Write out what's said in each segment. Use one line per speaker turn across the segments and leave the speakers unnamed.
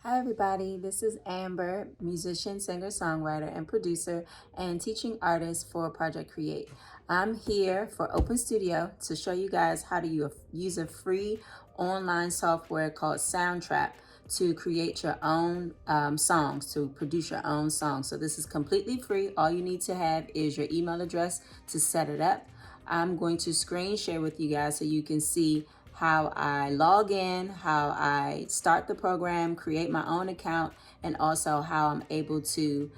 Hi everybody, this is Amber, musician, singer, songwriter, and producer, and teaching artist for Project Create. I'm here for Open Studio to show you guys how to use a free online software called SoundTrap to create your own songs, to produce your own songs. So this is completely free. All you need to have is your email address to set it up. I'm going to screen share with you guys so you can see how I log in, how I start the program, create my own account, and also how I'm able to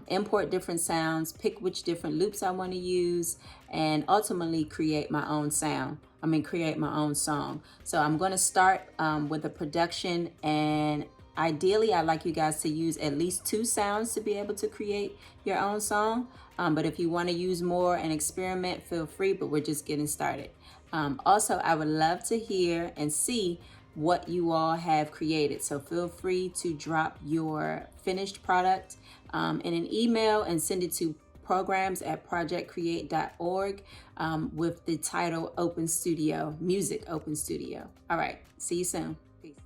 import different sounds, pick which different loops I want to use, and ultimately create my own create my own song. So I'm going to start with a production, and ideally I'd like you guys to use at least 2 sounds to be able to create your own song. But if you want to use more and experiment, feel free, but we're just getting started. Also, I would love to hear and see what you all have created. So feel free to drop your finished product in an email and send it to programs@projectcreate.org with the title Open Studio, Music Open Studio. All right, see you soon. Peace.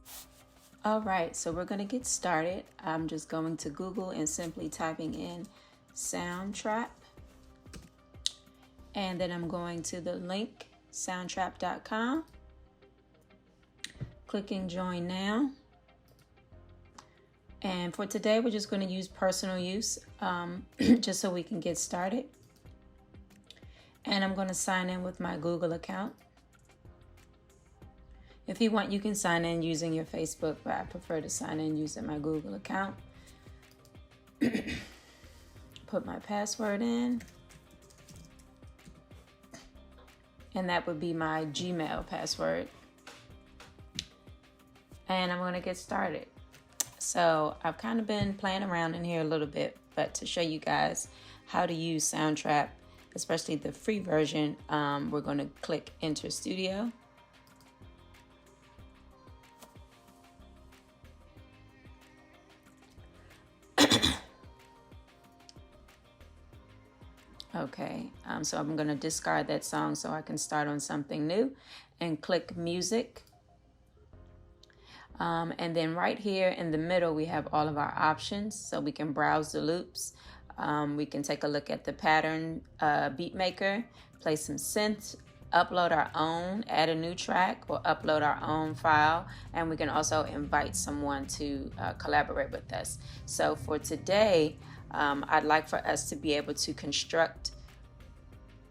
All right, so we're going to get started. I'm just going to Google and simply typing in SoundTrap. And then I'm going to the link soundtrap.com, clicking join now. And for today, we're just going to use personal use just so we can get started. And I'm going to sign in with my Google account. If you want, you can sign in using your Facebook, but I prefer to sign in using my Google account. Put my password in. And that would be my Gmail password. And I'm going to get started. So I've kind of been playing around in here a little bit, but to show you guys how to use SoundTrap, especially the free version, we're going to click Enter Studio. Okay, so I'm going to discard that song so I can start on something new and click Music. And then right here in the middle, we have all of our options. So we can browse the loops. We can take a look at the pattern beat maker, play some synths, upload our own, add a new track, or upload our own file. And we can also invite someone to collaborate with us. So for today, I'd like for us to be able to construct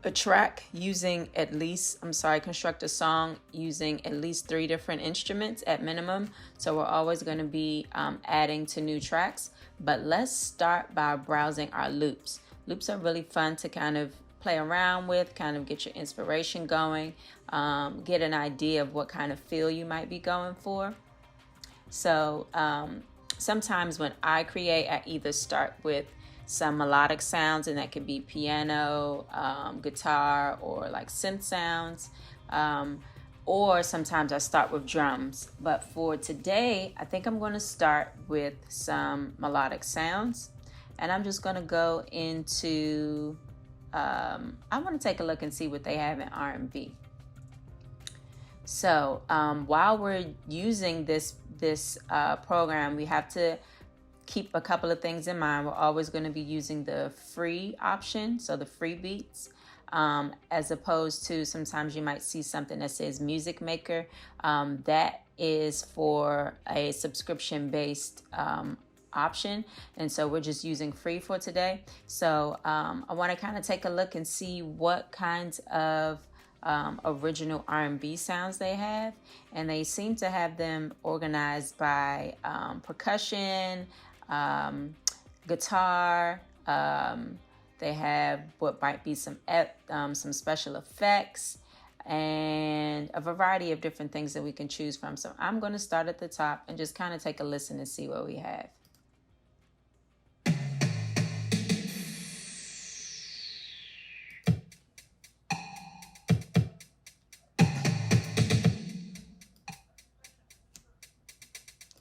a track using construct a song using at least 3 different instruments at minimum. So we're always going to be adding to new tracks, but let's start by browsing our loops. Loops are really fun to kind of play around with, kind of get your inspiration going, get an idea of what kind of feel you might be going for. So sometimes when I create, I either start with some melodic sounds, and that could be piano, guitar, or like synth sounds. Or sometimes I start with drums. But for today, I think I'm going to start with some melodic sounds. And I'm just going to go into, I want to take a look and see what they have in R&B. So while we're using this program, we have to keep a couple of things in mind. We're always going to be using the free option, so the free beats, as opposed to sometimes you might see something that says Music Maker. That is for a subscription-based option, and so we're just using free for today. So I want to kind of take a look and see what kinds of original R&B sounds they have, and they seem to have them organized by percussion, guitar. They have what might be some special effects, and a variety of different things that we can choose from. So I'm going to start at the top and just kind of take a listen and see what we have.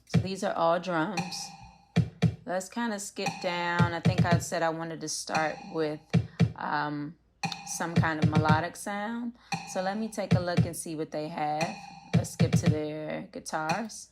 So these are all drums. Let's kind of skip down. I think I said I wanted to start with some kind of melodic sound. So let me take a look and see what they have. Let's skip to their guitars.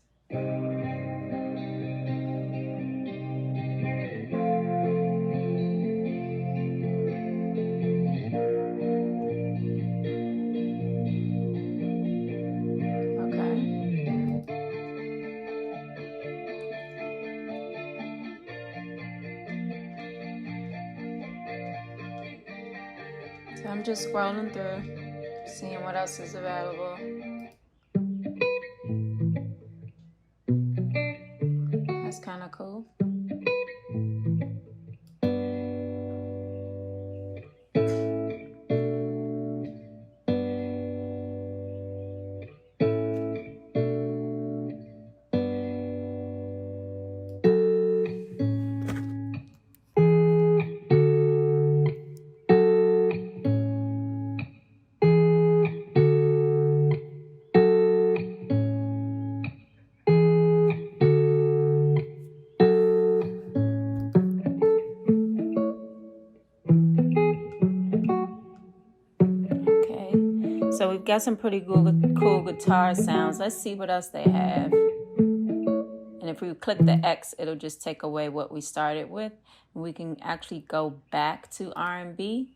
So I'm just scrolling through, seeing what else is available. That's kind of cool. So we've got some pretty cool guitar sounds. Let's see what else they have. And if we click the X, it'll just take away what we started with. We can actually go back to R&B.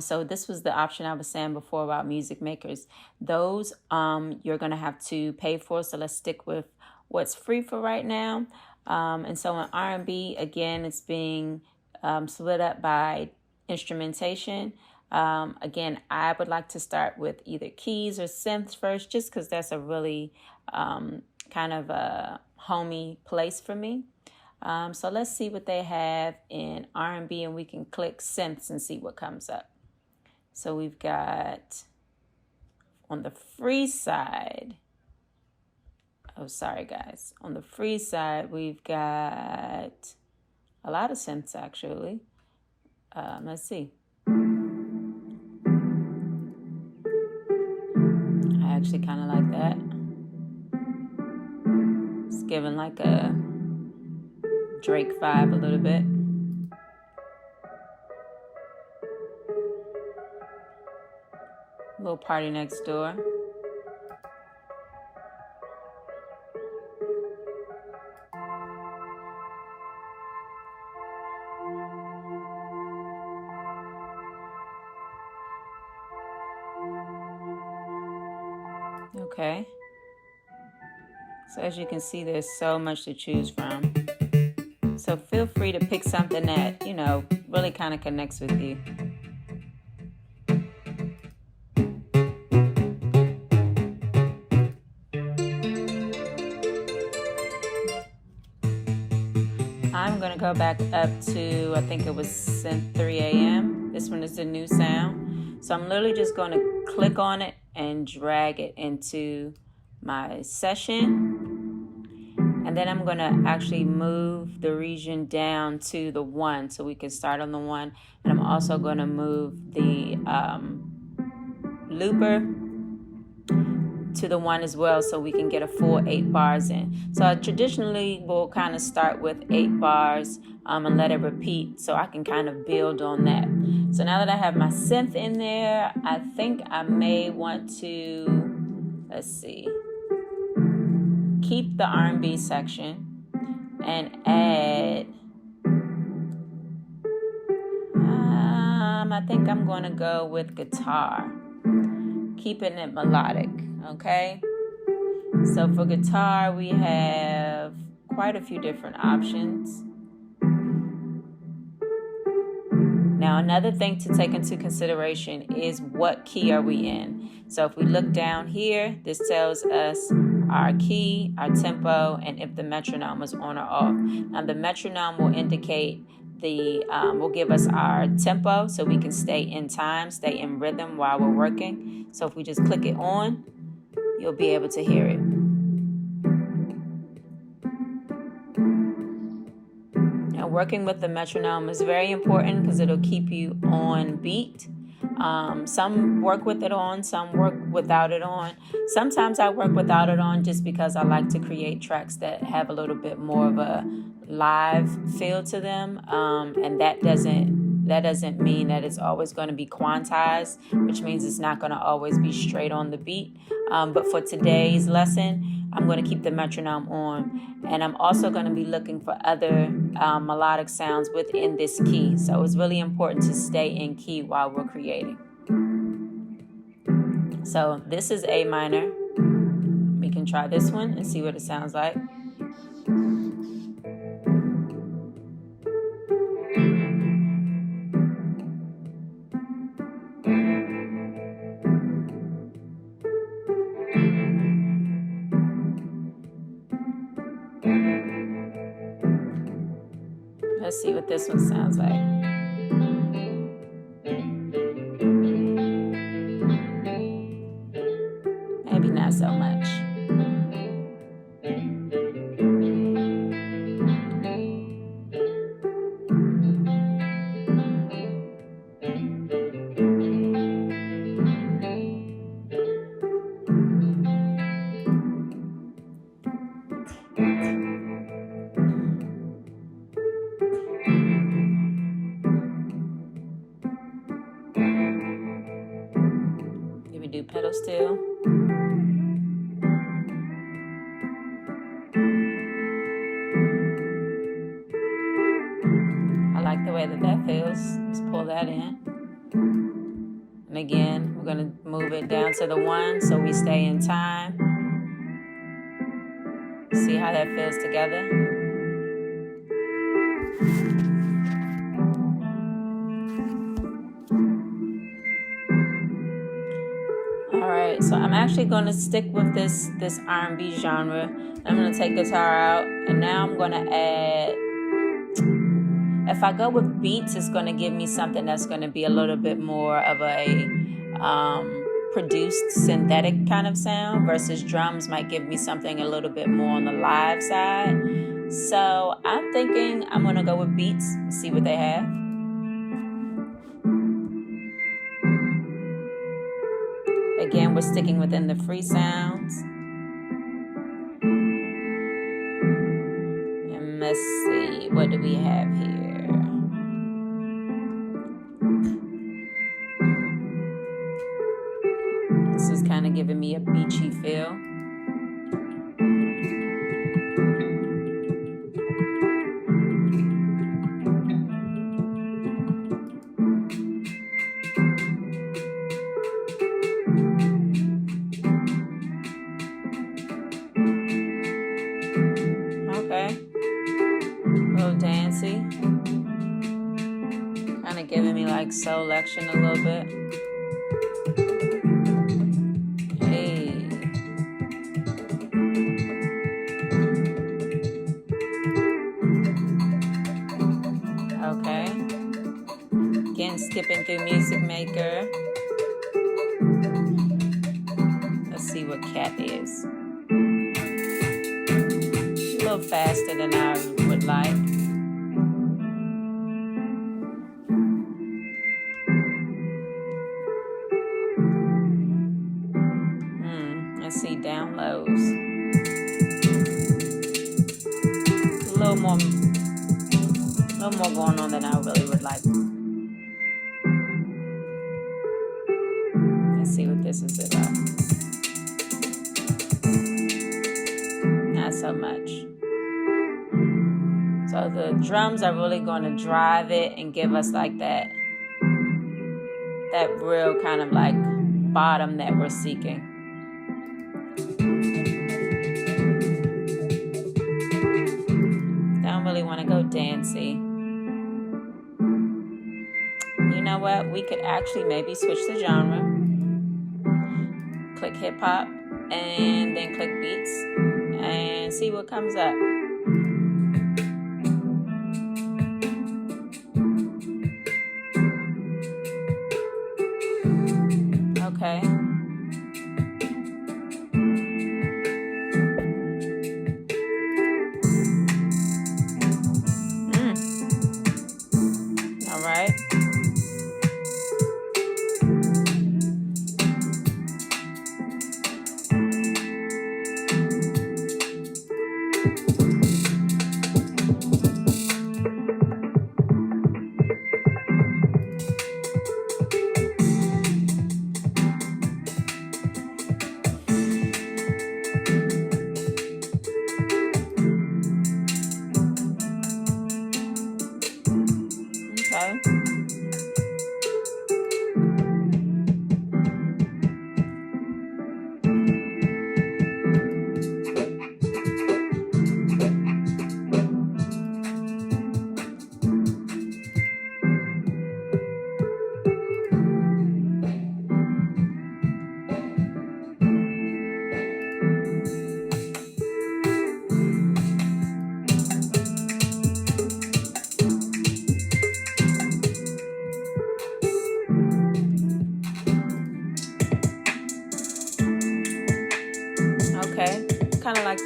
So this was the option I was saying before about music makers. Those you're going to have to pay for. So let's stick with what's free for right now. And so in R&B, again, it's being split up by instrumentation. Again, I would like to start with either keys or synths first, just because that's a really kind of a homey place for me. So let's see what they have in R&B, and we can click synths and see what comes up. So we've got on the free side. Oh, sorry, guys. On the free side, we've got a lot of synths, actually. Let's see. I actually kind of like that. It's giving like a Drake vibe a little bit. A little Party Next Door. Okay. So as you can see, there's so much to choose from. So feel free to pick something that, really kind of connects with you. I'm going to go back up to, I think it was Synth 3 a.m. This one is the new sound. So I'm literally just going to click on it and drag it into my session. And then I'm going to actually move the region down to the 1 so we can start on the 1. And I'm also going to move the looper to the 1 as well so we can get a full 8 bars in. So I traditionally will kind of start with 8 bars and let it repeat so I can kind of build on that. So now that I have my synth in there, I think I may want to, let's see, keep the R&B section and add, I think I'm going to go with guitar, keeping it melodic, okay? So for guitar, we have quite a few different options. Now, another thing to take into consideration is what key are we in. So if we look down here, this tells us our key, our tempo, and if the metronome is on or off. Now, the metronome will indicate will give us our tempo so we can stay in time, stay in rhythm while we're working. So if we just click it on, you'll be able to hear it. Now, working with the metronome is very important because it'll keep you on beat. Some work with it on, some work without it on. Sometimes I work without it on just because I like to create tracks that have a little bit more of a live feel to them. And that doesn't mean that it's always going to be quantized, which means it's not going to always be straight on the beat. But for today's lesson, I'm going to keep the metronome on. And I'm also going to be looking for other melodic sounds within this key. So it's really important to stay in key while we're creating. So this is A minor. We can try this one and see what it sounds like. Let's see what this one sounds like. Maybe not so much. Do pedal steel. I like the way that feels. Let's pull that in. And again, we're going to move it down to the 1 so we stay in time. See how that feels together. Alright, so I'm actually going to stick with this R&B genre. I'm going to take guitar out, and now I'm going to add, if I go with beats, it's going to give me something that's going to be a little bit more of a produced synthetic kind of sound, versus drums might give me something a little bit more on the live side. So I'm thinking I'm going to go with beats, see what they have. Again, we're sticking within the free sounds. And let's see, what do we have here? This is kind of giving me a beachy feel. Okay, a little dancey, kind of giving me like soul action a little bit. Hey, okay, again skipping through Music Maker. Let's see what Cat is. A little faster than I would like. Let's see, down lows. A little more going on than I really would like. Let's see what this is about. Not so much. So the drums are really going to drive it and give us like that real kind of like bottom that we're seeking. Don't really want to go dancey. You know what? We could actually maybe switch the genre. Click hip hop and then click beats and see what comes up. Okay. All right.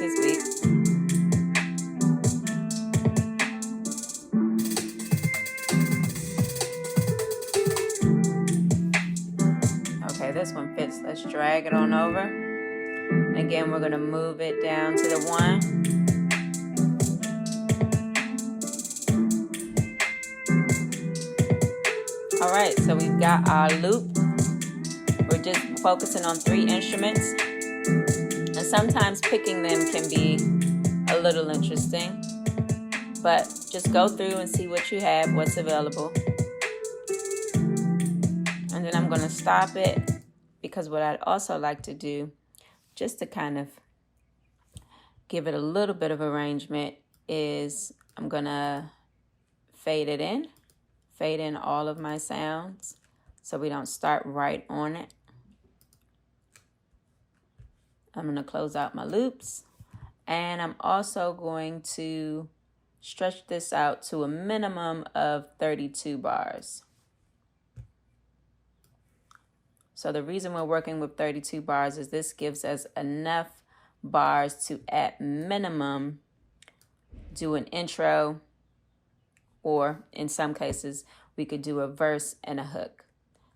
this beat. Okay, this one fits. Let's drag it on over. And again, we're going to move it down to the 1. All right, so we've got our loop. We're just focusing on 3 instruments. And sometimes picking them can be a little interesting. But just go through and see what you have, what's available. And then I'm going to stop it, because what I'd also like to do, just to kind of give it a little bit of arrangement, is I'm going to fade in all of my sounds so we don't start right on it. I'm going to close out my loops, and I'm also going to stretch this out to a minimum of 32 bars. So the reason we're working with 32 bars is this gives us enough bars to, at minimum, do an intro, or in some cases, we could do a verse and a hook.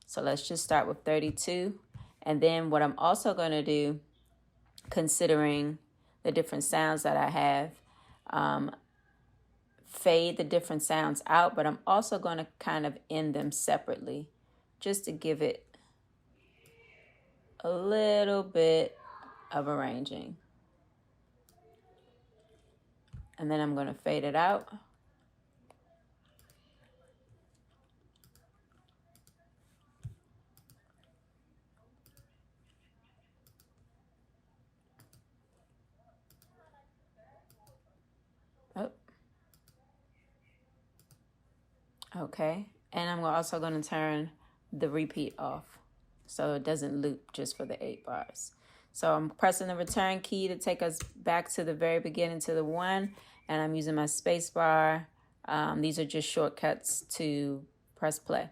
So let's just start with 32. And then what I'm also going to do, considering the different sounds that I have, fade the different sounds out, but I'm also going to kind of end them separately, just to give it a little bit of arranging. And then I'm going to fade it out. Oh. Okay, and I'm also going to turn the repeat off, so it doesn't loop just for the 8 bars. So I'm pressing the return key to take us back to the very beginning, to the 1, and I'm using my space bar. These are just shortcuts to press play.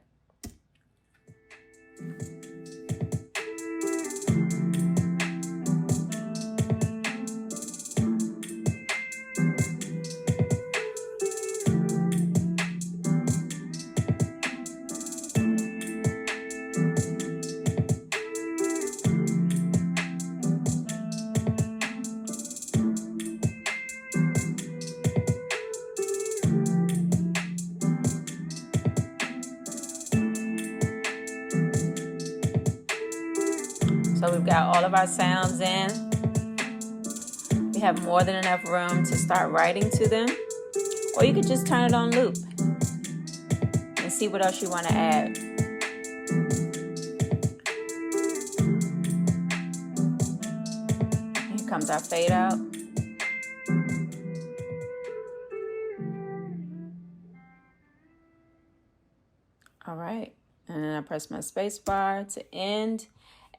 So we've got all of our sounds in. We have more than enough room to start writing to them. Or you could just turn it on loop and see what else you want to add. Here comes our fade out. All right, and then I press my space bar to end.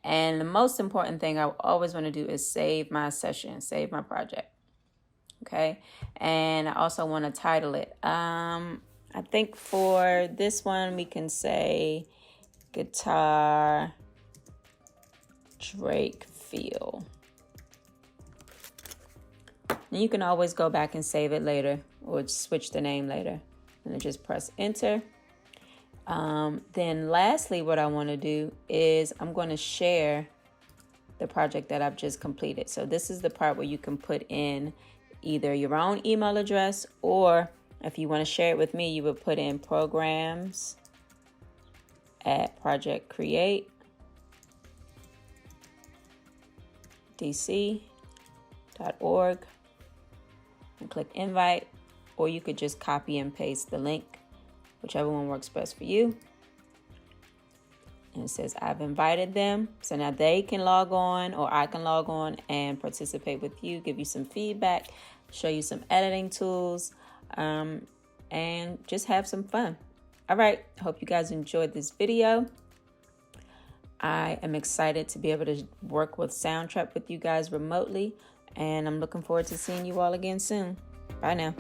And the most important thing I always want to do is save my session, save my project. Okay, and I also want to title it. I think for this one we can say Guitar Drake Feel. And you can always go back and save it later, or switch the name later. And then just press enter. Then lastly, what I want to do is I'm going to share the project that I've just completed. So this is the part where you can put in either your own email address, or if you want to share it with me, you would put in programs@projectcreatedc.org and click invite, or you could just copy and paste the link, whichever one works best for you. And it says I've invited them. So now they can log on, or I can log on and participate with you, give you some feedback, show you some editing tools, and just have some fun. All right, I hope you guys enjoyed this video. I am excited to be able to work with SoundTrap with you guys remotely, and I'm looking forward to seeing you all again soon. Bye now.